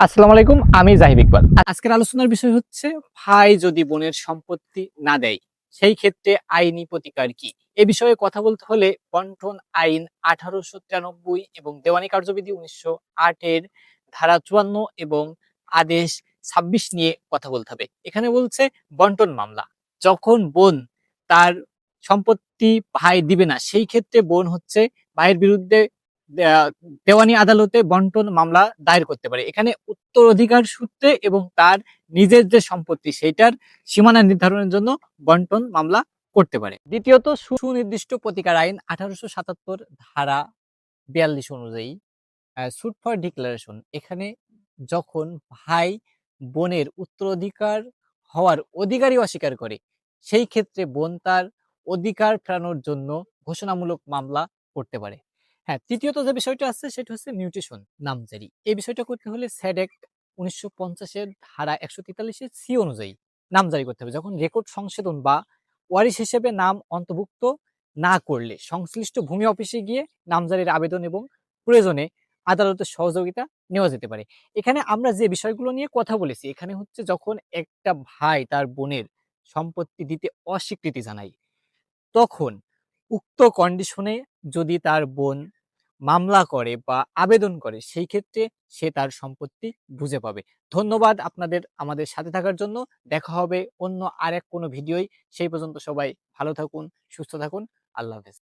আসসালামু আলাইকুম, আমি জাহিদ ইকবাল। আজকের আলোচনার বিষয় হচ্ছে ভাই যদি বোনের সম্পত্তি না দেয় সেই ক্ষেত্রে আইনি প্রতিকার কি। এ বিষয়ে কথা বলতে হলে বন্টন আইন 1893 এবং দেওয়ানি কার্যবিধি 1908 এর ধারা 54 এবং আদেশ 26 নিয়ে কথা বলতে হবে। এখানে বলছে বন্টন মামলা যখন বোন তার সম্পত্তি ভাই দিবে না সেই ক্ষেত্রে বোন হচ্ছে ভাইয়ের বিরুদ্ধে দেওয়ানি আদালতে বন্টন মামলা দায়ের করতে পারে। এখানে উত্তরাধিকার সূত্রে এবং তার নিজের যে সম্পত্তি সেইটার সীমানা নির্ধারণের জন্য বন্টন মামলা করতে পারে। দ্বিতীয়ত সুনির্দিষ্ট প্রতিকার আইন 1877 ধারা 42 অনুযায়ী সুট ফর ডিক্লারেশন, এখানে যখন ভাই বোনের উত্তরাধিকার হওয়ার অধিকারই অস্বীকার করে সেই ক্ষেত্রে বোন তার অধিকার ফেরানোর জন্য ঘোষণামূলক মামলা করতে পারে। হ্যাঁ, তৃতীয়ত যে বিষয়টা আছে সেটা হচ্ছে মিউটেশন নামজারি। এই বিষয়টা করতে হলে স্যাড অ্যাক্ট 1950 এর ধারা 143 এর সি অনুযায়ী নামজারি করতে হবে। যখন রেকর্ড সংশোধন বা ওয়ারিশ হিসেবে নাম অন্তর্ভুক্ত না করলে সংশ্লিষ্ট ভূমি অফিসে গিয়ে নামজারির আবেদন এবং প্রয়োজনে আদালতের সহযোগিতা নেওয়া যেতে পারে। এখানে আমরা যে বিষয়গুলো নিয়ে কথা বলেছি, এখানে হচ্ছে যখন একটা ভাই তার বোনের সম্পত্তি দিতে অস্বীকৃতি জানায়, তখন উক্ত কন্ডিশনে যদি তার বোন মামলা করে বা আবেদন করে সেই ক্ষেত্রে সে তার সম্পত্তি বুঝে পাবে। ধন্যবাদ আপনাদের আমাদের সাথে থাকার জন্য। দেখা হবে অন্য আরেক কোনো ভিডিওয়। সেই পর্যন্ত সবাই ভালো থাকুন, সুস্থ থাকুন। আল্লাহ হাফেজ।